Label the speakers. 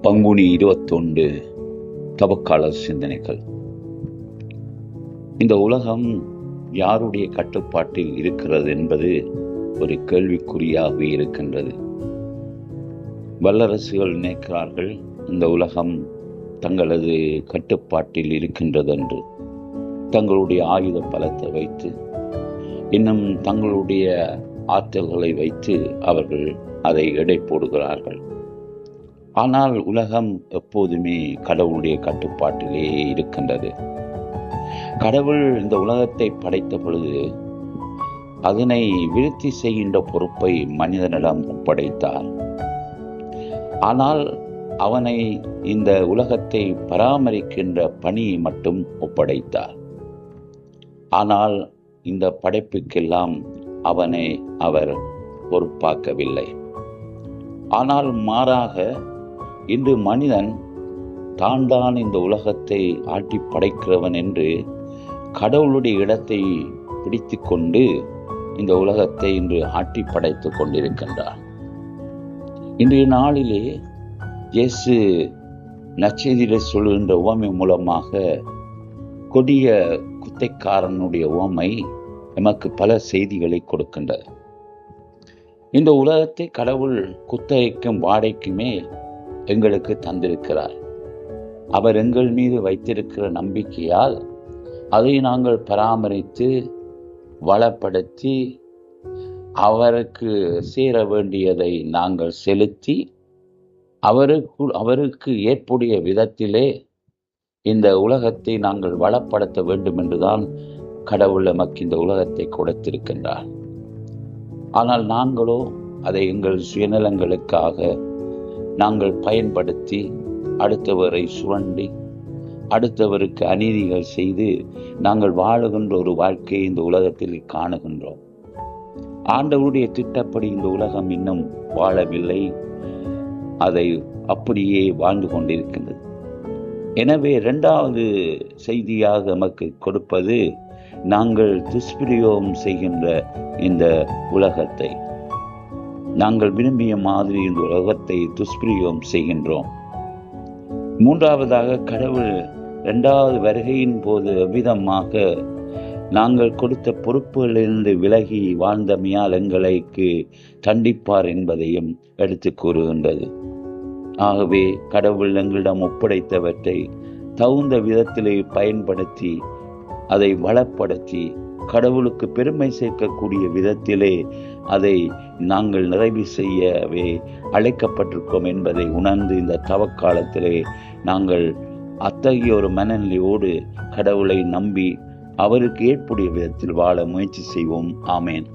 Speaker 1: பங்குனி 21 தவக்கால சிந்தனைகள். இந்த உலகம் யாருடைய கட்டுப்பாட்டில் இருக்கிறது என்பது ஒரு கேள்விக்குறியாகவே இருக்கின்றது. வல்லரசுகள் நினைக்கிறார்கள் இந்த உலகம் தங்களது கட்டுப்பாட்டில் இருக்கின்றது என்று. தங்களுடைய ஆயுத பலத்தை வைத்து, இன்னும் தங்களுடைய ஆற்றல்களை வைத்து அவர்கள் அதை எடை போடுகிறார்கள். ஆனால் உலகம் எப்போதுமே கடவுளுடைய கட்டுப்பாட்டிலே இருக்கின்றது. கடவுள் இந்த உலகத்தை படைத்த பொழுது அதனை விருத்தி செய்கின்ற பொறுப்பை மனிதனிடம் ஒப்படைத்தார். ஆனால் அவனை இந்த உலகத்தை பராமரிக்கின்ற பணியை மட்டும் ஒப்படைத்தார். ஆனால் இந்த படைப்புக்கெல்லாம் அவனை அவர் பொறுப்பாக்கவில்லை. ஆனால் மாறாக இன்று மனிதன் தான் இந்த உலகத்தை ஆட்டி படைக்கிறவன் என்று கடவுளுடைய இடத்தை பிடித்து கொண்டு இந்த உலகத்தை இன்று ஆட்டி படைத்துக் கொண்டிருக்கின்றார். இன்றைய நாளிலே இயேசு நற்செய்தியிலே சொல்கின்ற உவமை மூலமாக கொடிய குத்தைக்காரனுடைய உவமை நமக்கு பல செய்திகளை கொடுக்கின்றது. இந்த உலகத்தை கடவுள் குத்தகைக்கும் வாடகைக்குமே எங்களுக்கு தந்திருக்கிறார். அவர் எங்கள் மீது வைத்திருக்கிற நம்பிக்கையால் அதை நாங்கள் பராமரித்து வளப்படுத்தி அவருக்கு சேர வேண்டியதை நாங்கள் செலுத்தி அவருக்கு ஏற்புடைய விதத்திலே இந்த உலகத்தை நாங்கள் வளப்படுத்த வேண்டும் என்றுதான் கடவுள் நமக்கு இந்த உலகத்தை கொடுத்திருக்கின்றார். ஆனால் நாங்களோ அதை எங்கள் சுயநலங்களுக்காக நாங்கள் பயன்படுத்தி அடுத்தவரை சுரண்டி அடுத்தவருக்கு அநீதிகள் செய்து நாங்கள் வாழுகின்ற ஒரு வாழ்க்கையை இந்த உலகத்தில் காணுகின்றோம். ஆண்டவருடைய திட்டப்படி இந்த உலகம் இன்னும் வாழவில்லை, அதை அப்படியே வாழ்ந்து கொண்டிருக்கின்றது. எனவே 2வது செய்தியாக நமக்கு கொடுப்பது, நாங்கள் துஷ்பிரயோகம் செய்கின்ற இந்த உலகத்தை, நாங்கள் விரும்பிய மாதிரி இந்த உலகத்தை துஷ்பிரயோகம் செய்கின்றோம். 3வதாக கடவுள் 2வது வருகையின் போது எவ்விதமாக நாங்கள் கொடுத்த பொறுப்புகளிலிருந்து விலகி வாழ்ந்தமையால் எங்களுக்கு தண்டிப்பார் என்பதையும் எடுத்து கூறுகின்றது. ஆகவே கடவுள் எங்களிடம் ஒப்படைத்தவற்றை தகுந்த விதத்திலே பயன்படுத்தி அதை வளப்படுத்தி கடவுளுக்கு பெருமை சேர்க்கக்கூடிய விதத்திலே அதை நாங்கள் நிறைவு செய்யவே அழைக்கப்பட்டிருக்கோம் என்பதை உணர்ந்து இந்த தவக்காலத்திலே நாங்கள் அத்தகைய ஒரு மனநிலையோடு கடவுளை நம்பி அவருக்கு ஏற்புடைய விதத்தில் வாழ முயற்சி செய்வோம். ஆமேன்.